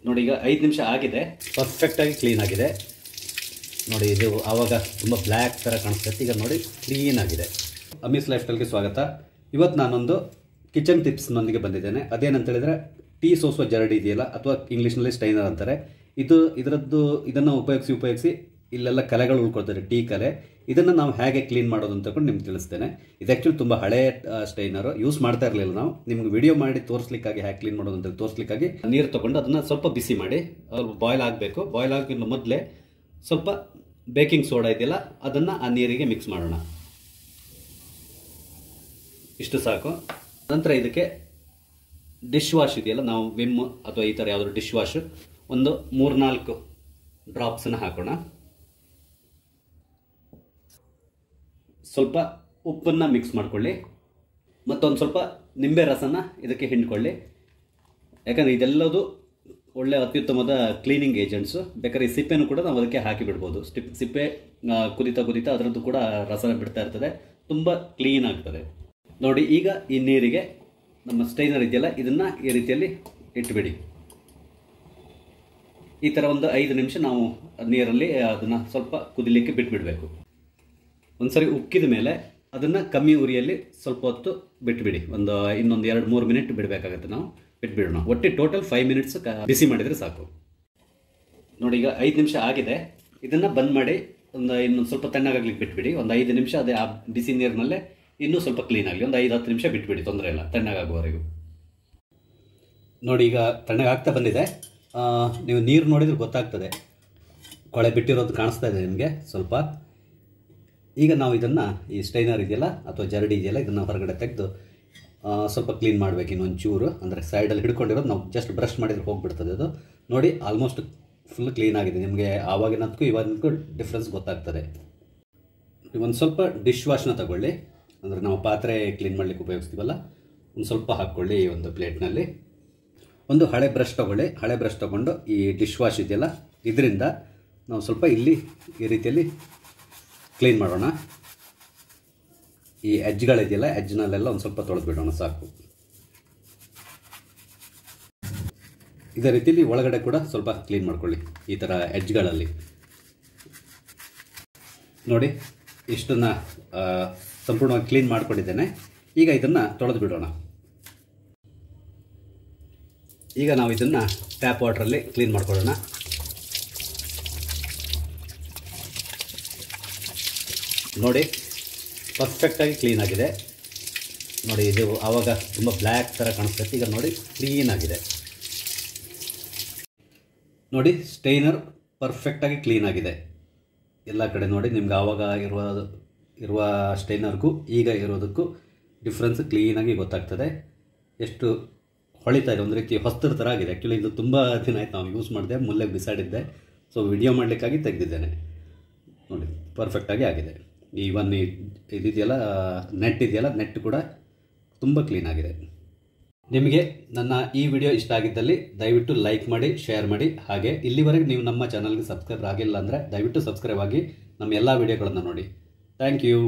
ನೋಡಿ ಈಗ 5 ನಿಮಿಷ ಆಗಿದೆ, ಪರ್ಫೆಕ್ಟಾಗಿ ಕ್ಲೀನ್ ಆಗಿದೆ ನೋಡಿ. ಇದು ಆವಾಗ ತುಂಬ ಬ್ಲ್ಯಾಕ್ ಥರ ಕಾಣಿಸ್ತೈತೆ, ಈಗ ನೋಡಿ ಕ್ಲೀನ್ ಆಗಿದೆ. ಅಮ್ಮೀಸ್ ಲೈಫ್ ಸ್ಟೈಲ್ಗೆ ಸ್ವಾಗತ. ಇವತ್ತು ನಾನೊಂದು ಕಿಚನ್ ಟಿಪ್ಸ್ನೊಂದಿಗೆ ಬಂದಿದ್ದೇನೆ. ಅದೇನಂತ ಹೇಳಿದರೆ ಟೀ ಸೋಸುವ ಜರಡಿ ಇದೆಯಲ್ಲ, ಅಥವಾ ಇಂಗ್ಲೀಷ್ನಲ್ಲಿ ಸ್ಟೈನರ್ ಅಂತಾರೆ. ಇದನ್ನು ಉಪಯೋಗಿಸಿ ಇಲ್ಲೆಲ್ಲ ಕಲೆಗಳು ಉಳ್ಕೊಳ್ತಾರೆ, ಟೀ ಕಲೆ. ಇದನ್ನು ನಾವು ಹೇಗೆ ಕ್ಲೀನ್ ಮಾಡೋದು ಅಂತ ನಿಮ್ಗೆ ತಿಳಿಸ್ತೇನೆ. ಇದು ಆ್ಯಕ್ಚುಲಿ ತುಂಬ ಹಳೆ ಸ್ಟೈನರು, ಯೂಸ್ ಮಾಡ್ತಾ ಇರಲಿಲ್ಲ ನಾವು. ನಿಮ್ಗೆ ವಿಡಿಯೋ ಮಾಡಿ ತೋರಿಸ್ಲಿಕ್ಕಾಗಿ ಹೇಗೆ ಕ್ಲೀನ್ ಮಾಡೋದು ಅಂತ ತೋರಿಸ್ಲಿಕ್ಕಾಗಿ ನೀರು ತೊಗೊಂಡು ಅದನ್ನು ಸ್ವಲ್ಪ ಬಿಸಿ ಮಾಡಿ ಬಾಯ್ಲ್ ಆಗಬೇಕು. ಬಾಯ್ಲ್ ಆಗಿನ ಮೊದಲೇ ಸ್ವಲ್ಪ ಬೇಕಿಂಗ್ ಸೋಡಾ ಇದೆಯಲ್ಲ, ಅದನ್ನು ಆ ನೀರಿಗೆ ಮಿಕ್ಸ್ ಮಾಡೋಣ. ಇಷ್ಟು ಸಾಕು. ನಂತರ ಇದಕ್ಕೆ ಡಿಶ್ ವಾಶ್ ಇದೆಯಲ್ಲ, ನಾವು ವಿಮ್ ಅಥವಾ ಈ ಥರ ಯಾವುದಾದ್ರು ಡಿಶ್ ವಾಶ್ ಒಂದು 3-4 ಡ್ರಾಪ್ಸನ್ನು ಹಾಕೋಣ. ಸ್ವಲ್ಪ ಉಪ್ಪನ್ನು ಮಿಕ್ಸ್ ಮಾಡ್ಕೊಳ್ಳಿ, ಮತ್ತೊಂದು ಸ್ವಲ್ಪ ನಿಂಬೆ ರಸನ ಇದಕ್ಕೆ ಹಿಂಡ್ಕೊಳ್ಳಿ. ಯಾಕಂದರೆ ಇದೆಲ್ಲದು ಒಳ್ಳೆ ಅತ್ಯುತ್ತಮವಾದ ಕ್ಲೀನಿಂಗ್ ಏಜೆಂಟ್ಸು. ಬೇಕಾದ್ರೆ ಈ ಸಿಪ್ಪೆನೂ ಕೂಡ ನಾವು ಅದಕ್ಕೆ ಹಾಕಿ ಬಿಡ್ಬೋದು. ಸಿಪ್ಪೆ ಕುದಿತಾ ಅದರದ್ದು ಕೂಡ ರಸನ ಬಿಡ್ತಾ ಇರ್ತದೆ, ತುಂಬ ಕ್ಲೀನ್ ಆಗ್ತದೆ ನೋಡಿ. ಈಗ ಈ ನೀರಿಗೆ ನಮ್ಮ ಸ್ಟೈನರ್ ಇದೆಯಲ್ಲ, ಇದನ್ನು ಈ ರೀತಿಯಲ್ಲಿ ಇಟ್ಬಿಡಿ. ಈ ಥರ ಒಂದು 5 ನಿಮಿಷ ನಾವು ನೀರಲ್ಲಿ ಅದನ್ನು ಸ್ವಲ್ಪ ಕುದಿಲಿಕ್ಕೆ ಬಿಟ್ಬಿಡಬೇಕು. ಒಂದ್ಸರಿ ಉಕ್ಕಿದ ಮೇಲೆ ಅದನ್ನು ಕಮ್ಮಿ ಉರಿಯಲ್ಲಿ ಸ್ವಲ್ಪ ಹೊತ್ತು ಬಿಟ್ಬಿಡಿ. ಇನ್ನೊಂದು 2-3 ಮಿನಿಟ್ ಬಿಡಬೇಕಾಗತ್ತೆ, ನಾವು ಬಿಟ್ಬಿಡೋಣ. ಒಟ್ಟು ಟೋಟಲ್ 5 ಮಿನಿಟ್ಸ್ ಬಿಸಿ ಮಾಡಿದರೆ ಸಾಕು ನೋಡಿ. ಈಗ 5 ನಿಮಿಷ ಆಗಿದೆ, ಇದನ್ನು ಬಂದ್ ಮಾಡಿ ಇನ್ನೊಂದು ಸ್ವಲ್ಪ ತಣ್ಣಗಾಗ್ಲಿಕ್ಕೆ ಬಿಟ್ಬಿಡಿ. ಒಂದು 5 ನಿಮಿಷ ಅದೇ ಆ ಬಿಸಿ ನೀರಿನಲ್ಲೇ ಇನ್ನೂ ಸ್ವಲ್ಪ ಕ್ಲೀನ್ ಆಗಲಿ. ಒಂದು 5-10 ನಿಮಿಷ ಬಿಟ್ಬಿಡಿ, ತೊಂದರೆ ಇಲ್ಲ, ತಣ್ಣಗಾಗುವವರೆಗೂ ನೋಡಿ. ಈಗ ತಣ್ಣಗಾಗ್ತಾ ಬಂದಿದೆ, ನೀವು ನೀರು ನೋಡಿದ್ರೆ ಗೊತ್ತಾಗ್ತದೆ, ಕೊಳೆ ಬಿಟ್ಟಿರೋದು ಕಾಣಿಸ್ತಾ ಇದೆ ನಿಮಗೆ ಸ್ವಲ್ಪ. ಈಗ ನಾವು ಇದನ್ನು ಈ ಸ್ಟೈನರ್ ಇದೆಯಲ್ಲ ಅಥವಾ ಜರಡಿ ಇದೆಯಲ್ಲ, ಇದನ್ನು ಹೊರಗಡೆ ತೆಗೆದು ಸ್ವಲ್ಪ ಕ್ಲೀನ್ ಮಾಡಬೇಕು. ಇನ್ನೊಂದು ಚೂರು ಅಂದರೆ ಸೈಡಲ್ಲಿ ಹಿಡ್ಕೊಂಡಿರೋದು ನಾವು ಜಸ್ಟ್ ಬ್ರಷ್ ಮಾಡಿದ್ರೆ ಹೋಗಿಬಿಡ್ತದೆ ಅದು ನೋಡಿ. ಆಲ್ಮೋಸ್ಟ್ ಫುಲ್ ಕ್ಲೀನ್ ಆಗಿದೆ. ನಿಮಗೆ ಆವಾಗಿನದಕ್ಕೂ ಇವಾಗಿನದಕ್ಕೂ ಡಿಫ್ರೆನ್ಸ್ ಗೊತ್ತಾಗ್ತದೆ. ಒಂದು ಸ್ವಲ್ಪ ಡಿಶ್ ವಾಶ್ನ ತಗೊಳ್ಳಿ, ಅಂದರೆ ನಾವು ಪಾತ್ರೆ ಕ್ಲೀನ್ ಮಾಡಲಿಕ್ಕೆ ಉಪಯೋಗಿಸ್ತೀವಲ್ಲ, ಒಂದು ಸ್ವಲ್ಪ ಹಾಕ್ಕೊಳ್ಳಿ ಒಂದು ಪ್ಲೇಟ್ನಲ್ಲಿ. ಒಂದು ಹಳೆ ಬ್ರಷ್ ತೊಗೊಳ್ಳಿ. ಹಳೆ ಬ್ರಷ್ ತೊಗೊಂಡು ಈ ಡಿಶ್ ವಾಶ್ ಇದೆಯಲ್ಲ, ಇದರಿಂದ ನಾವು ಸ್ವಲ್ಪ ಇಲ್ಲಿ ಈ ರೀತಿಯಲ್ಲಿ ಕ್ಲೀನ್ ಮಾಡೋಣ. ಈ ಎಜ್ಗಳಿದೆಯಲ್ಲ, ಎಜ್ನಲ್ಲೆಲ್ಲ ಒಂದು ಸ್ವಲ್ಪ ತೊಳೆದು ಬಿಡೋಣ ಸಾಕು. ಇದೇ ರೀತಿಯಲ್ಲಿ ಒಳಗಡೆ ಕೂಡ ಸ್ವಲ್ಪ ಕ್ಲೀನ್ ಮಾಡ್ಕೊಳ್ಳಿ, ಈ ಥರ ಎಜ್ಗಳಲ್ಲಿ ನೋಡಿ. ಇಷ್ಟನ್ನು ಸಂಪೂರ್ಣವಾಗಿ ಕ್ಲೀನ್ ಮಾಡ್ಕೊಂಡಿದ್ದೇನೆ. ಈಗ ಇದನ್ನು ತೊಳೆದು ಬಿಡೋಣ. ಈಗ ನಾವು ಇದನ್ನು ಟ್ಯಾಪ್ ವಾಟ್ರಲ್ಲಿ ಕ್ಲೀನ್ ಮಾಡ್ಕೊಳ್ಳೋಣ. ನೋಡಿ ಪರ್ಫೆಕ್ಟಾಗಿ ಕ್ಲೀನ್ ಆಗಿದೆ ನೋಡಿ. ಇದು ಆವಾಗ ತುಂಬ ಬ್ಲ್ಯಾಕ್ ಥರ ಕಾಣಿಸ್ತೈತೆ, ಈಗ ನೋಡಿ ಕ್ಲೀನ್ ಆಗಿದೆ ನೋಡಿ. ಸ್ಟೈನರ್ ಪರ್ಫೆಕ್ಟಾಗಿ ಕ್ಲೀನ್ ಆಗಿದೆ ಎಲ್ಲ ಕಡೆ ನೋಡಿ. ನಿಮ್ಗೆ ಆವಾಗ ಇರುವ ಸ್ಟೈನರ್ಗೂ ಈಗ ಇರೋದಕ್ಕೂ ಡಿಫ್ರೆನ್ಸ್ ಕ್ಲೀನಾಗಿ ಗೊತ್ತಾಗ್ತದೆ. ಎಷ್ಟು ಹೊಳಿತಾ ಇದೆ, ಒಂದು ರೀತಿ ಹೊಸ್ತರ ಥರ ಆಗಿದೆ. ಆ್ಯಕ್ಚುಲಿ ಇದು ತುಂಬ ದಿನ ಆಯ್ತು ನಾವು ಯೂಸ್ ಮಾಡಿದೆ, ಮುಲ್ಲೆಗೆ ಬಿಸಾಡಿದ್ದೆ. ಸೊ ವಿಡಿಯೋ ಮಾಡಲಿಕ್ಕಾಗಿ ತೆಗೆದಿದ್ದೇನೆ ನೋಡಿ. ಪರ್ಫೆಕ್ಟಾಗಿ ಆಗಿದೆ. ಇದೆಯಲ್ಲ ನೆಟ್ ಇದೆಯಲ್ಲ, ನೆಟ್ ಕೂಡ ತುಂಬ ಕ್ಲೀನ್ ಆಗಿದೆ. ನಿಮಗೆ ನನ್ನ ಈ ವಿಡಿಯೋ ಇಷ್ಟ ಆಗಿದ್ದಲ್ಲಿ ದಯವಿಟ್ಟು ಲೈಕ್ ಮಾಡಿ, ಶೇರ್ ಮಾಡಿ. ಹಾಗೆ ಇಲ್ಲಿವರೆಗೆ ನೀವು ನಮ್ಮ ಚಾನಲ್ಗೆ ಸಬ್ಸ್ಕ್ರೈಬ್ ಆಗಿಲ್ಲ ಅಂದರೆ ದಯವಿಟ್ಟು ಸಬ್ಸ್ಕ್ರೈಬ್ ಆಗಿ ನಮ್ಮ ಎಲ್ಲ ವಿಡಿಯೋಗಳನ್ನು ನೋಡಿ. Thank you.